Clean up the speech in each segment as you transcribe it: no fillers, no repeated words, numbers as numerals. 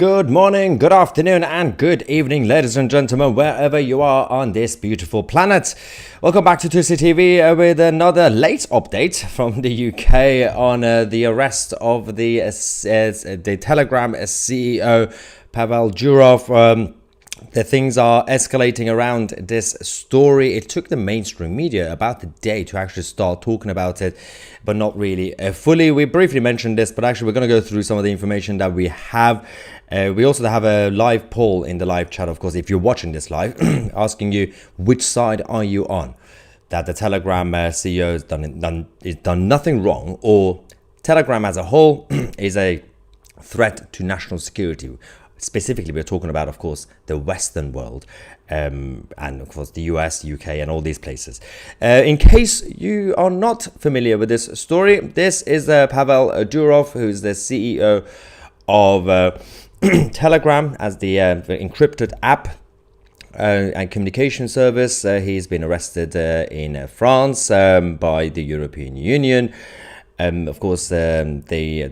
Good morning, good afternoon, and good evening, ladies and gentlemen, wherever you are on this beautiful planet. Welcome back to Tuesday TV with another late update from the UK on the arrest of the Telegram CEO Pavel Durov. The things are escalating around this story. It took the mainstream media about a day to actually start talking about it, but not really fully. We briefly mentioned this, but actually we're going to go through some of the information that we have. We also have a live poll in the live chat, of course, if you're watching this live, asking you which side are you on? That the Telegram CEO has done nothing wrong, or Telegram as a whole is a threat to national security. Specifically, we're talking about, of course, the Western world, and of course the US, UK, and all these places. In case you are not familiar with this story, this is Pavel Durov, who is the CEO of Telegram, as the encrypted app and communication service. He's been arrested in France by the European Union. Of course, the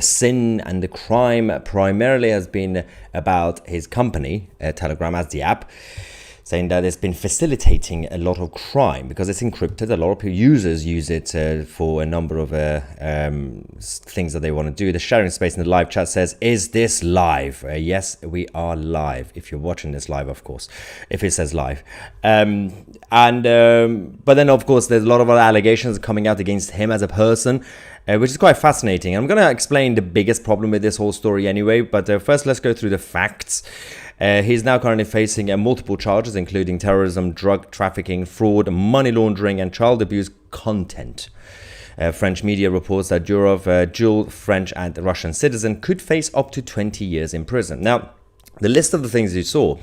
sin and the crime primarily has been about his company, Telegram, as the app, saying that it's been facilitating a lot of crime because it's encrypted. A lot of users use it for a number of things that they want to do. The sharing space in the live chat says, "Is this live?" Yes, we are live. If you're watching this live, of course, if it says live. But then, of course, there's a lot of other allegations coming out against him as a person, which is quite fascinating. I'm going to explain the biggest problem with this whole story anyway, but first let's go through the facts. He's now currently facing multiple charges, including terrorism, drug trafficking, fraud, money laundering, and child abuse content. French media reports that Durov, dual French and Russian citizen, could face up to 20 years in prison. Now, the list of the things you saw,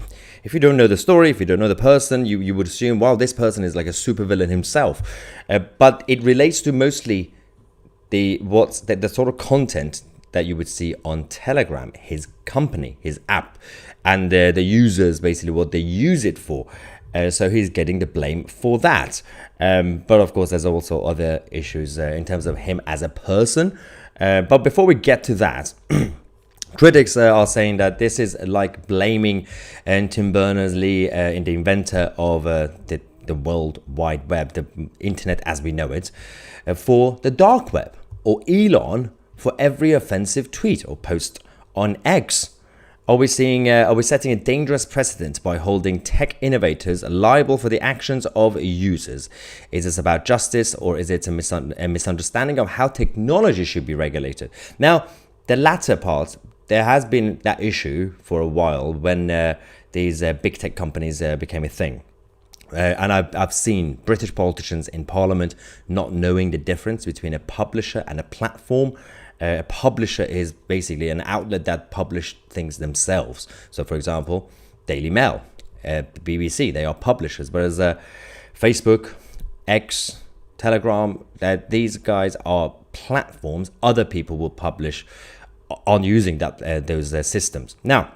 if you don't know the story, if you don't know the person, you would assume, well, this person is like a supervillain himself. But it relates to mostly the sort of content that you would see on Telegram, his company, his app, and the users, basically what they use it for. So he's getting the blame for that. But of course, there's also other issues in terms of him as a person. But before we get to that, critics are saying that this is like blaming Tim Berners-Lee, the inventor of the World Wide Web, the internet as we know it, for the dark web, or Elon for every offensive tweet or post on X. Are we setting a dangerous precedent by holding tech innovators liable for the actions of users? Is this about justice, or is it a misunderstanding of how technology should be regulated? Now, the latter part, there has been that issue for a while when these big tech companies became a thing. And I've seen British politicians in Parliament not knowing the difference between a publisher and a platform. A publisher is basically an outlet that publish things themselves. So, for example, Daily Mail, BBC, they are publishers. Whereas Facebook, X, Telegram, these guys are platforms. Other people will publish on using those systems. Now,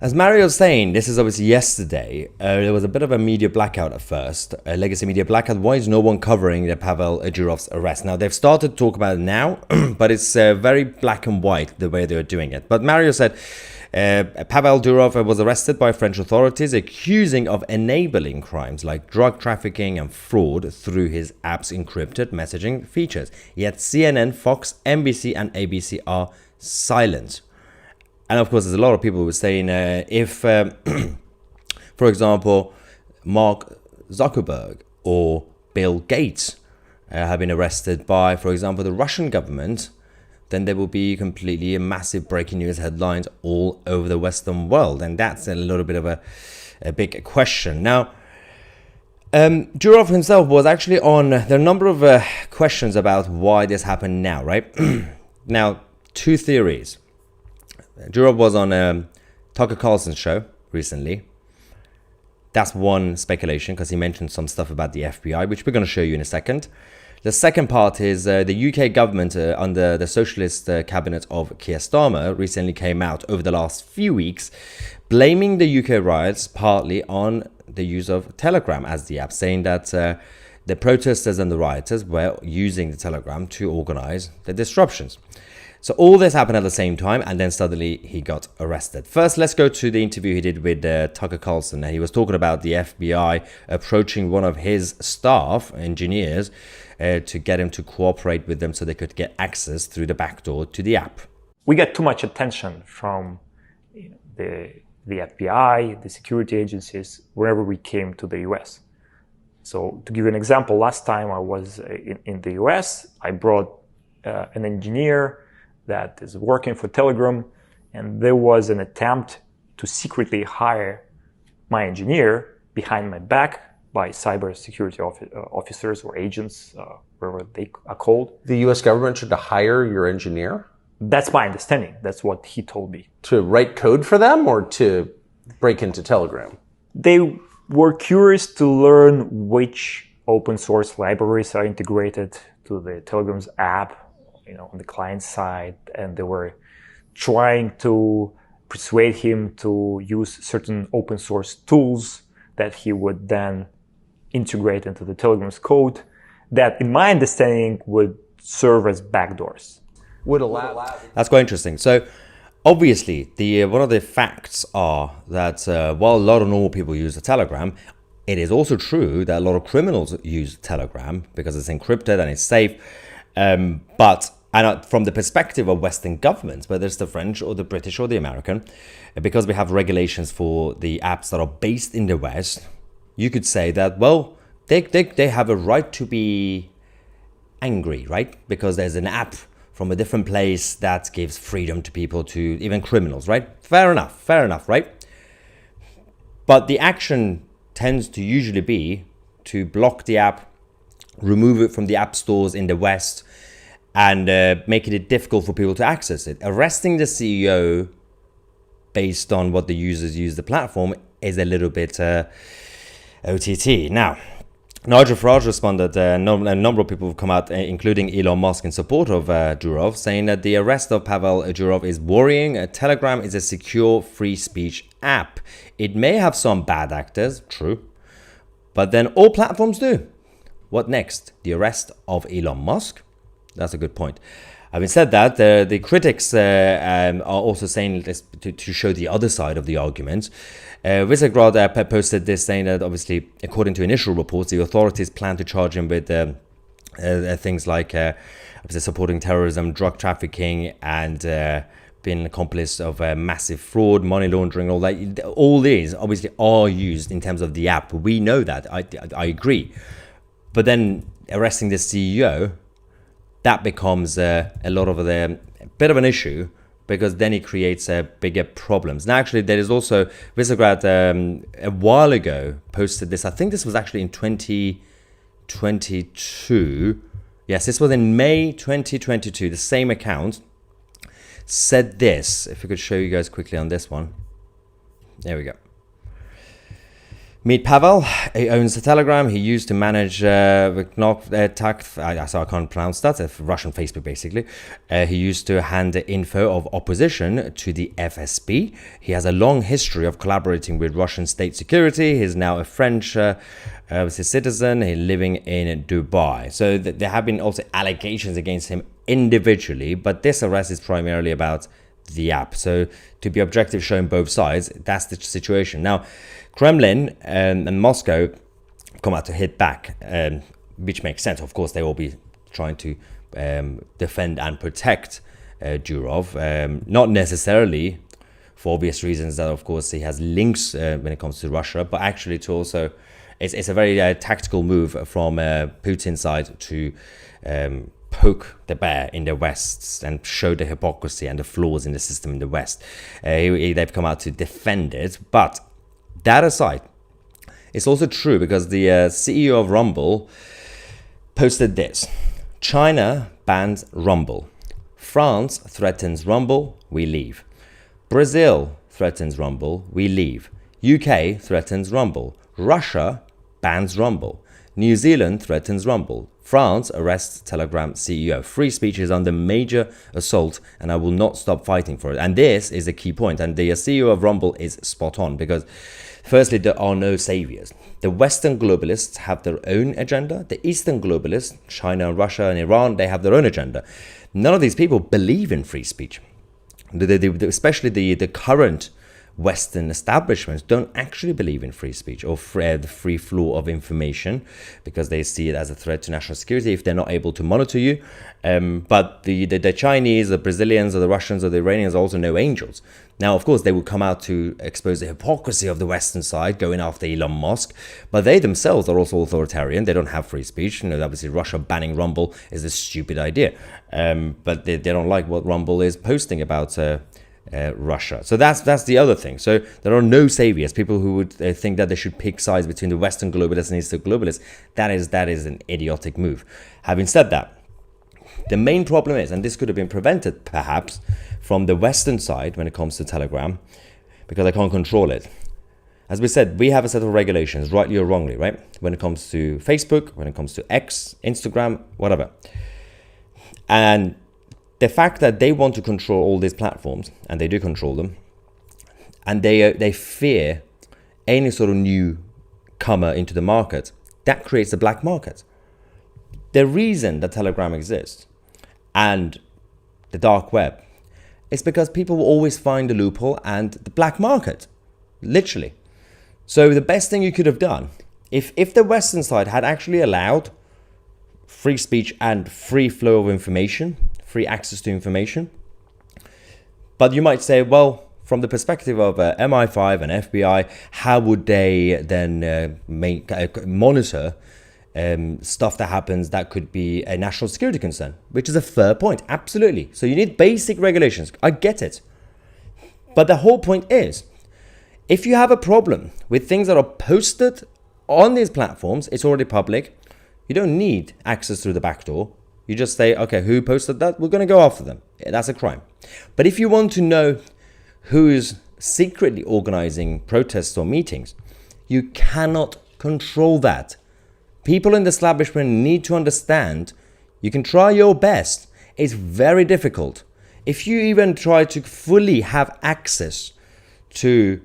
as Mario was saying, this is obviously yesterday. There was a bit of a media blackout at first, a legacy media blackout. Why is no one covering the Pavel Durov's arrest? Now, they've started to talk about it now, but it's very black and white the way they're doing it. But Mario said Pavel Durov was arrested by French authorities, accusing of enabling crimes like drug trafficking and fraud through his app's encrypted messaging features. Yet CNN, Fox, NBC, and ABC are silent. And of course, there's a lot of people who were saying if, for example, Mark Zuckerberg or Bill Gates have been arrested by, for example, the Russian government, then there will be completely a massive breaking news headlines all over the Western world. And that's a little bit of a big question. Now, Durov himself was actually on, there are a number of questions about why this happened now, right? Now, two theories. Durov was on Tucker Carlson's show recently. That's one speculation, because he mentioned some stuff about the FBI, which we're going to show you in a second. The second part is the UK government under the socialist cabinet of Keir Starmer recently came out over the last few weeks blaming the UK riots partly on the use of Telegram as the app, saying that the protesters and the rioters were using the Telegram to organize the disruptions. So all this happened at the same time, and then suddenly he got arrested. First, let's go to the interview he did with Tucker Carlson. He was talking about the FBI approaching one of his staff, engineers, to get him to cooperate with them so they could get access through the back door to the app. We get too much attention from the FBI, the security agencies, wherever we came to the US. So to give you an example, last time I was in the US, I brought an engineer that is working for Telegram, and there was an attempt to secretly hire my engineer behind my back by cybersecurity officers or agents, wherever they are called. The US government tried to hire your engineer? That's my understanding. That's what he told me. To write code for them or to break into Telegram? They were curious to learn which open source libraries are integrated to the Telegram's app, on the client side, and they were trying to persuade him to use certain open source tools that he would then integrate into the Telegram's code that, in my understanding, would serve as backdoors. That's quite interesting. So obviously, one of the facts are that while a lot of normal people use the Telegram, it is also true that a lot of criminals use Telegram because it's encrypted and it's safe. But from the perspective of Western governments, whether it's the French or the British or the American, because we have regulations for the apps that are based in the West, you could say that, well, they have a right to be angry, right? Because there's an app from a different place that gives freedom to people, to even criminals, right? Fair enough, right? But the action tends to usually be to block the app, remove it from the app stores in the West, and making it difficult for people to access it. Arresting the CEO based on what the users use the platform is a little bit OTT. Now, Nigel Farage responded, a number of people have come out, including Elon Musk, in support of Durov, saying that the arrest of Pavel Durov is worrying. Telegram is a secure free speech app. It may have some bad actors, true, but then all platforms do. What next? The arrest of Elon Musk? That's a good point. Having said that, the critics are also saying this to show the other side of the argument. Visegrad posted this, saying that obviously, according to initial reports, the authorities plan to charge him with things like supporting terrorism, drug trafficking, and being an accomplice of massive fraud, money laundering, all that. All these obviously are used in terms of the app. We know that. I agree. But then arresting the CEO, that becomes a bit of an issue, because then it creates bigger problems. Now, actually, there is also Visegrad a while ago posted this. I think this was actually in 2022. Yes, this was in May 2022. The same account said this. If we could show you guys quickly on this one. There we go. Meet Pavel. He owns the Telegram. He used to manage so I can't pronounce that. It's Russian Facebook, basically. He used to hand the info of opposition to the FSB. He has a long history of collaborating with Russian state security. He's now a French citizen. He's living in Dubai. So there have been also allegations against him individually, but this arrest is primarily about the app. So to be objective, showing both sides, that's the situation. Now, Kremlin and Moscow come out to hit back, which makes sense. Of course, they will be trying to defend and protect Durov, not necessarily for obvious reasons that, of course, he has links when it comes to Russia, but actually to also, it's a very tactical move from Putin's side to poke the bear in the West and show the hypocrisy and the flaws in the system in the West. They've come out to defend it, but that aside, it's also true because the CEO of Rumble posted this. China bans Rumble. France threatens Rumble, we leave. Brazil threatens Rumble, we leave. UK threatens Rumble. Russia bans Rumble. New Zealand threatens Rumble. France arrests Telegram CEO. Free speech is under major assault, and I will not stop fighting for it. And this is a key point. And the CEO of Rumble is spot on, because firstly, there are no saviors. The Western globalists have their own agenda. The Eastern globalists, China, Russia, and Iran, they have their own agenda. None of these people believe in free speech. Especially the current Western establishments don't actually believe in free speech or the free flow of information, because they see it as a threat to national security if they're not able to monitor you. But the Chinese, the Brazilians, or the Russians, or the Iranians are also no angels. Now, of course, they will come out to expose the hypocrisy of the Western side, going after Elon Musk, but they themselves are also authoritarian. They don't have free speech. Obviously, Russia banning Rumble is a stupid idea, but they don't like what Rumble is posting about Russia. So that's the other thing. So there are no saviors. People who would think that they should pick sides between the Western globalists and Eastern globalists, that is an idiotic move. Having said that, the main problem is, and this could have been prevented perhaps from the Western side when it comes to Telegram, because I can't control it. As we said, we have a set of regulations, rightly or wrongly, right? When it comes to Facebook, when it comes to X, Instagram, whatever. And the fact that they want to control all these platforms, and they do control them, and they fear any sort of newcomer into the market, that creates a black market. The reason that Telegram exists and the dark web is because people will always find a loophole and the black market, literally. So the best thing you could have done, if the Western side had actually allowed free speech and free flow of information, free access to information. But you might say, well, from the perspective of MI5 and FBI, how would they then monitor stuff that happens that could be a national security concern? Which is a fair point, absolutely. So you need basic regulations, I get it. But the whole point is, if you have a problem with things that are posted on these platforms, it's already public, you don't need access through the back door. You just say, okay, who posted that? We're going to go after them. That's a crime. But if you want to know who's secretly organizing protests or meetings, you cannot control that. People in the establishment need to understand, you can try your best. It's very difficult. If you even try to fully have access to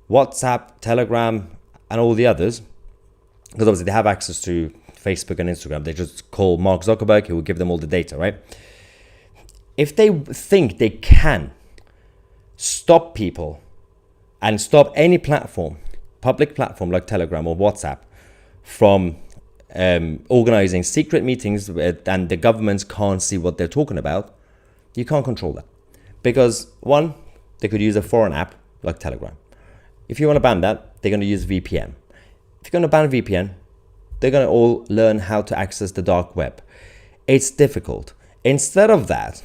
WhatsApp, Telegram, and all the others, because obviously they have access to Facebook and Instagram. They just call Mark Zuckerberg, he will give them all the data, right? If they think they can stop people and stop any platform, public platform like Telegram or WhatsApp, from organizing secret meetings and the governments can't see what they're talking about, you can't control that. Because one, they could use a foreign app like Telegram. If you want to ban that, they're going to use VPN. If you're going to ban VPN, they're going to all learn how to access the dark web. It's difficult. Instead of that,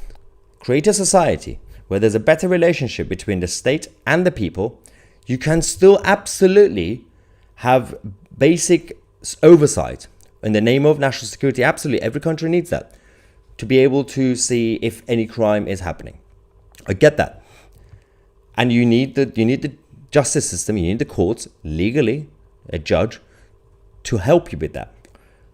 create a society where there's a better relationship between the state and the people. You can still absolutely have basic oversight in the name of national security. Absolutely, every country needs that to be able to see if any crime is happening. I get that. And you need the justice system, you need the courts, legally, a judge, to help you with that.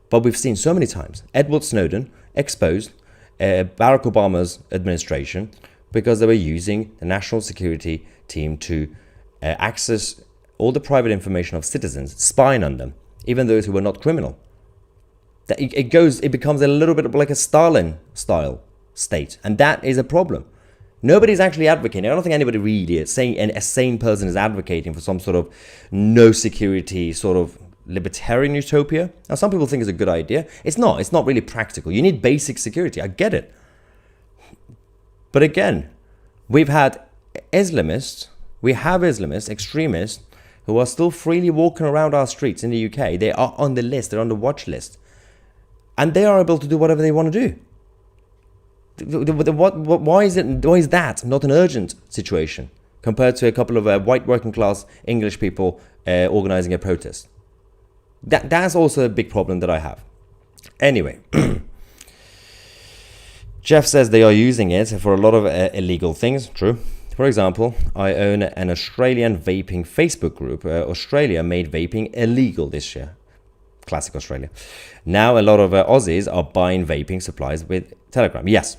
But we've seen so many times Edward Snowden exposed Barack Obama's administration because they were using the national security team to access all the private information of citizens, spying on them, even those who were not criminal. It becomes a little bit like a Stalin style state, and that is a problem. Nobody's actually advocating. I don't think anybody really is saying, and a sane person is advocating for some sort of no security sort of libertarian utopia. Now, some people think it's a good idea. It's not really practical. You need basic security. I get it. But again, we have Islamists, extremists, who are still freely walking around our streets in the UK. They are on the list. They're on the watch list. And they are able to do whatever they want to do. Why is that not an urgent situation compared to a couple of white working class English people organizing a protest? That's also a big problem that I have. Anyway, Jeff says they are using it for a lot of illegal things. True. For example, I own an Australian vaping Facebook group. Australia made vaping illegal this year. classic Australia. Now a lot of Aussies are buying vaping supplies with Telegram. Yes,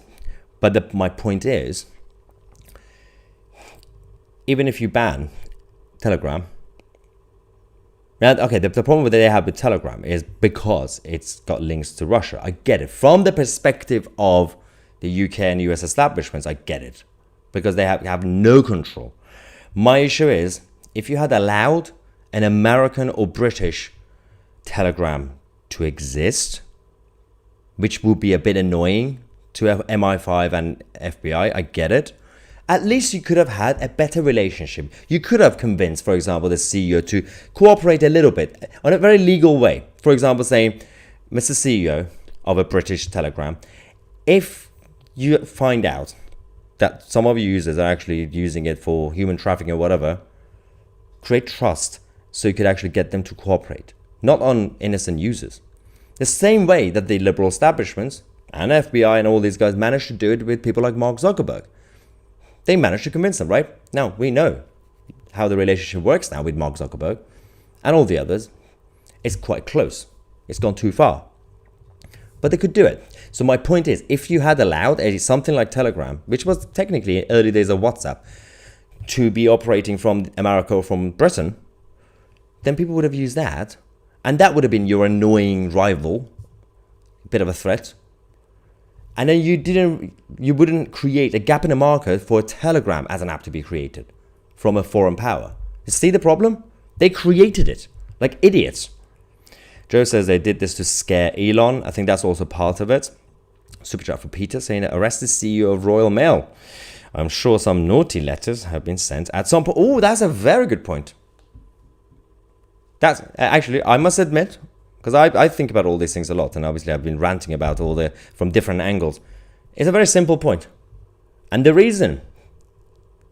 but my point is, even if you ban Telegram, now, okay, the problem that they have with Telegram is because it's got links to Russia. I get it. From the perspective of the UK and US establishments, I get it. Because they have no control. My issue is, if you had allowed an American or British Telegram to exist, which would be a bit annoying to MI5 and FBI, I get it. At least you could have had a better relationship. You could have convinced, for example, the CEO to cooperate a little bit on a very legal way. For example, saying, Mr. CEO of a British Telegram, if you find out that some of your users are actually using it for human trafficking or whatever, create trust so you could actually get them to cooperate, not on innocent users. The same way that the liberal establishments and FBI and all these guys managed to do it with people like Mark Zuckerberg. They managed to convince them, right? Now, we know how the relationship works now with Mark Zuckerberg and all the others. It's quite close. It's gone too far. But they could do it. So my point is, if you had allowed something like Telegram, which was technically early days of WhatsApp, to be operating from America or from Britain, then people would have used that. And that would have been your annoying rival, a bit of a threat. And then you wouldn't create a gap in the market for a Telegram as an app to be created from a foreign power. You see the problem? They created it like idiots. Joe says they did this to scare Elon. I think that's also part of it. Super chat for Peter saying that arrest the CEO of Royal Mail. I'm sure some naughty letters have been sent at some point. Oh, that's a very good point. That's actually, I must admit, because I think about all these things a lot, and obviously I've been ranting about from different angles. It's a very simple point. And the reason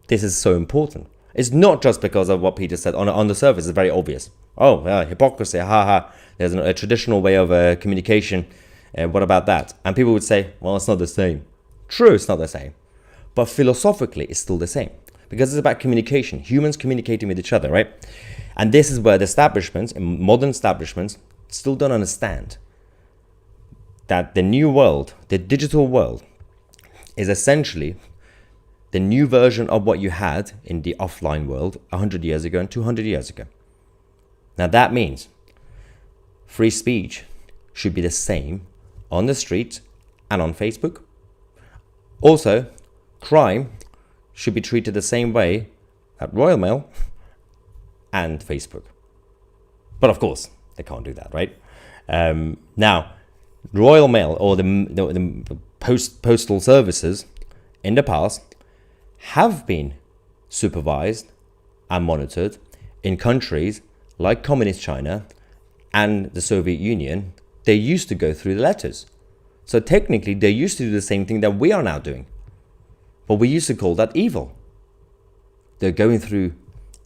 this is so important is not just because of what Peter said. On the surface, it's very obvious. Oh, hypocrisy, haha. There's a traditional way of communication. What about that? And people would say, well, it's not the same. True, it's not the same. But philosophically, it's still the same. Because it's about communication. Humans communicating with each other, right? And this is where the establishments, modern establishments, still don't understand that the new world, the digital world, is essentially the new version of what you had in the offline world 100 years ago and 200 years ago. Now that means free speech should be the same on the street and on Facebook. Also, crime should be treated the same way at Royal Mail and Facebook. But of course, they can't do that, right? Now, Royal Mail or the postal services in the past have been supervised and monitored in countries like Communist China and the Soviet Union. They used to go through the letters. So technically, they used to do the same thing that we are now doing. But we used to call that evil. They're going through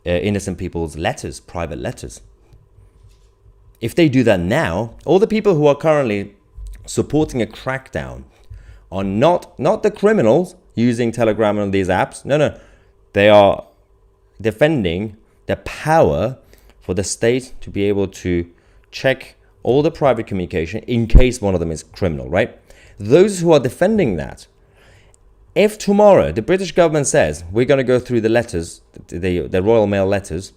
innocent people's letters, private letters. If they do that now, all the people who are currently supporting a crackdown on not the criminals using Telegram and these apps. No. They are defending the power for the state to be able to check all the private communication in case one of them is criminal, right? Those who are defending that, if tomorrow the British government says we're going to go through the letters, the Royal Mail letters,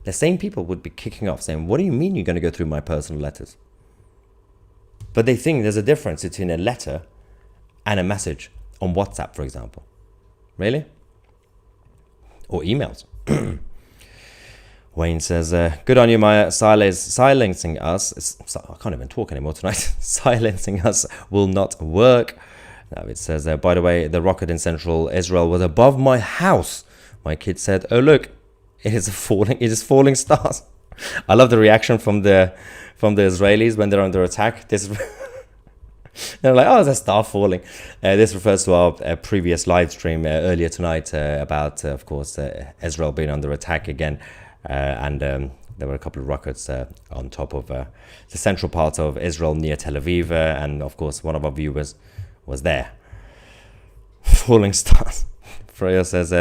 the same people would be kicking off saying, what do you mean you're going to go through my personal letters? But they think there's a difference between a letter and a message on WhatsApp, for example. Really? Or emails. Wayne says, good on you, Maya. Silencing us. I can't even talk anymore tonight. Silencing us will not work. Now it says, by the way, the rocket in central Israel was above my house. My kid said, oh, look, it is falling stars. I love the reaction from the Israelis when they're under attack. They're like, oh, there's a star falling. This refers to our previous live stream earlier tonight about, of course, Israel being under attack again. And there were a couple of rockets on top of the central part of Israel near Tel Aviv. And, of course, one of our viewers was there. Falling stars. Freya says,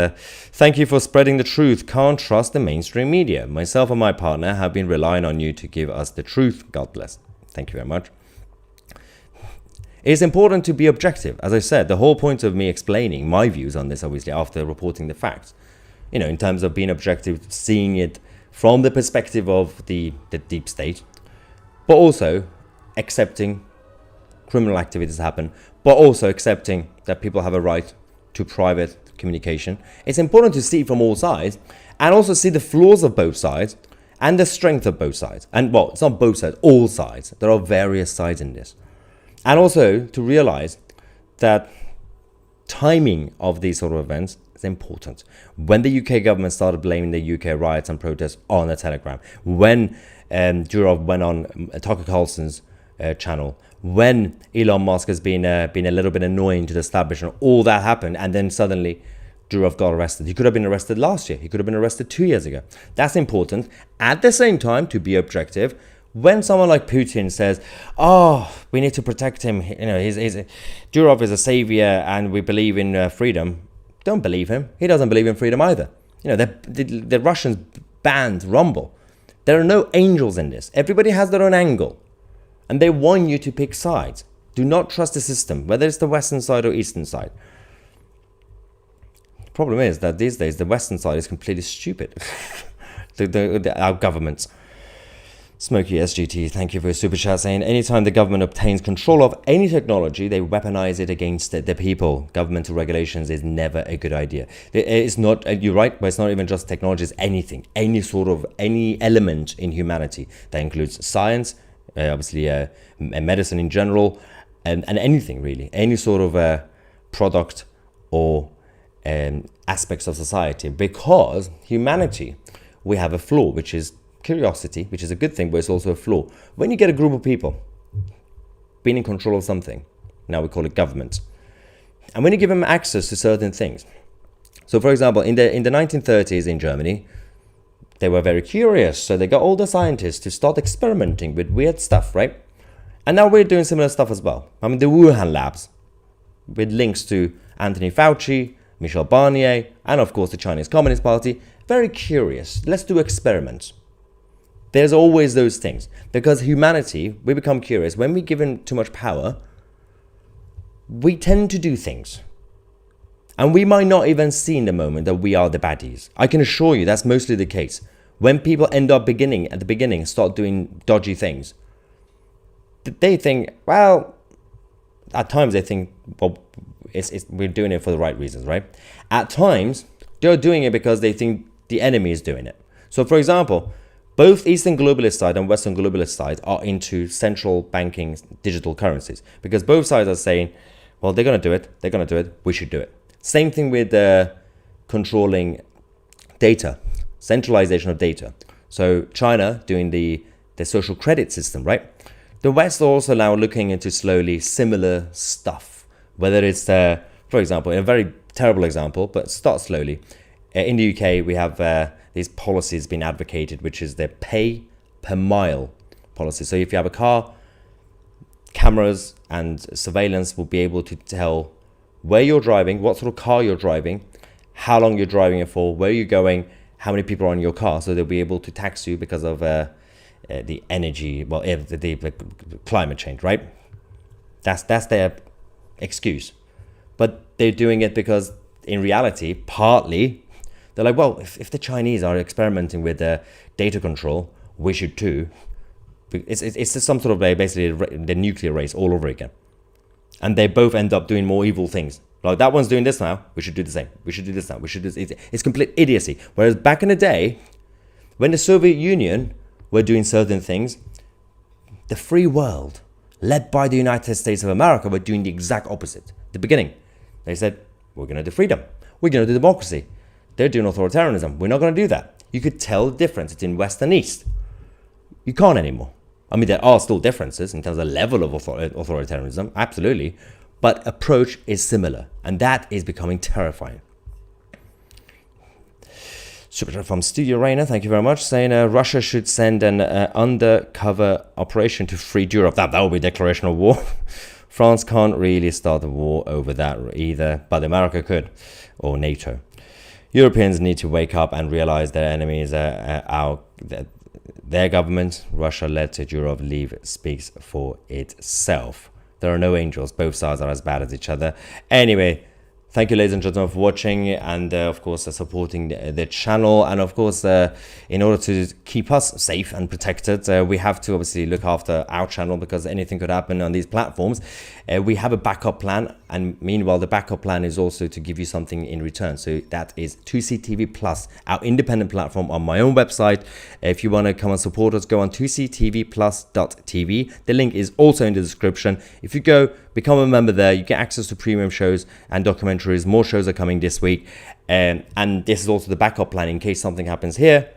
thank you for spreading the truth. Can't trust the mainstream media. Myself and my partner have been relying on you to give us the truth. God bless. Thank you very much. It's important to be objective. As I said, the whole point of me explaining my views on this, obviously, after reporting the facts, in terms of being objective, seeing it from the perspective of the deep state, but also accepting criminal activities happen, but also accepting that people have a right to private communication. It's important to see from all sides and also see the flaws of both sides and the strength of both sides. And well, it's not both sides, all sides. There are various sides in this. And also to realize that timing of these sort of events is important. When the UK government started blaming the UK riots and protests on a telegram, when Durov went on Tucker Carlson's channel, when Elon Musk has been a little bit annoying to the establishment, all that happened, and then suddenly Durov got arrested. He could have been arrested last year. He could have been arrested 2 years ago. That's important. At the same time, to be objective, when someone like Putin says, "Oh, we need to protect him," Durov is a savior, and we believe in freedom. Don't believe him. He doesn't believe in freedom either. The Russians banned Rumble. There are no angels in this. Everybody has their own angle, and they want you to pick sides. Do not trust the system, whether it's the Western side or Eastern side. The problem is that these days the Western side is completely stupid. Our governments. Smokey SGT, thank you for your super chat, saying anytime the government obtains control of any technology, they weaponize it against the people. Governmental regulations is never a good idea. It's not, you're right, but it's not even just technology, it's anything, any element in humanity. That includes science, obviously medicine in general, and anything really, any sort of product or aspects of society. Because humanity, we have a flaw, which is curiosity, which is a good thing, but it's also a flaw. When you get a group of people being in control of something, now we call it government, and when you give them access to certain things. So for example, in the 1930s in Germany, they were very curious, so they got all the scientists to start experimenting with weird stuff, right? And now we're doing similar stuff as well. I mean, the Wuhan labs, with links to Anthony Fauci, Michel Barnier, and of course the Chinese Communist Party. Very curious. Let's do experiments. There's always those things, because humanity, we become curious. When we're given too much power, we tend to do things. And we might not even see in the moment that we are the baddies. I can assure you that's mostly the case. When people end up at the beginning, start doing dodgy things, they think, well, at times they think, well, we're doing it for the right reasons, right? At times, they're doing it because they think the enemy is doing it. So for example, both Eastern globalist side and Western globalist side are into central banking digital currencies, because both sides are saying, well, they're going to do it, we should do it. Same thing with controlling data, centralization of data. So China doing the social credit system, right? The West are also now looking into slowly similar stuff, whether it's, for example, a very terrible example, but start slowly. In the UK, we have these policies being advocated, which is the pay per mile policy. So if you have a car, cameras and surveillance will be able to tell where you're driving, what sort of car you're driving, how long you're driving it for, where you're going, how many people are in your car. So they'll be able to tax you because of the energy, well, the climate change, right? That's their excuse. But they're doing it because in reality, partly, they're like, well, if the Chinese are experimenting with data control, we should too. It's just some sort of basically the nuclear race all over again. And they both end up doing more evil things. Like, that one's doing this now, we should do the same. We should do this now, we should do this. It's complete idiocy. Whereas back in the day, when the Soviet Union were doing certain things, the free world, led by the United States of America, were doing the exact opposite. At the beginning, they said, we're going to do freedom. We're going to do democracy. They're doing authoritarianism. We're not going to do that. You could tell the difference between West and East. You can't anymore. I mean, there are still differences in terms of level of authoritarianism, absolutely. But approach is similar. And that is becoming terrifying. Super chat from Studio Rainer, thank you very much, saying Russia should send an undercover operation to free Durov. That would be declaration of war. France can't really start a war over that either, but America could, or NATO. Europeans need to wake up and realize their enemies are their government. Russia led to Durov leave speaks for itself. There are no angels. Both sides are as bad as each other. Anyway, thank you, ladies and gentlemen, for watching and, of course, supporting the channel. And, of course, in order to keep us safe and protected, we have to obviously look after our channel because anything could happen on these platforms. We have a backup plan. And meanwhile, the backup plan is also to give you something in return. So that is 2CTV Plus, our independent platform on my own website. If you want to come and support us, go on 2ctvplus.tv. The link is also in the description. If you go, become a member there, you get access to premium shows and documentaries. More shows are coming this week. And this is also the backup plan in case something happens here.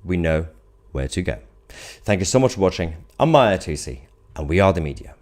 We know where to go. Thank you so much for watching. I'm Maya 2C, and we are the media.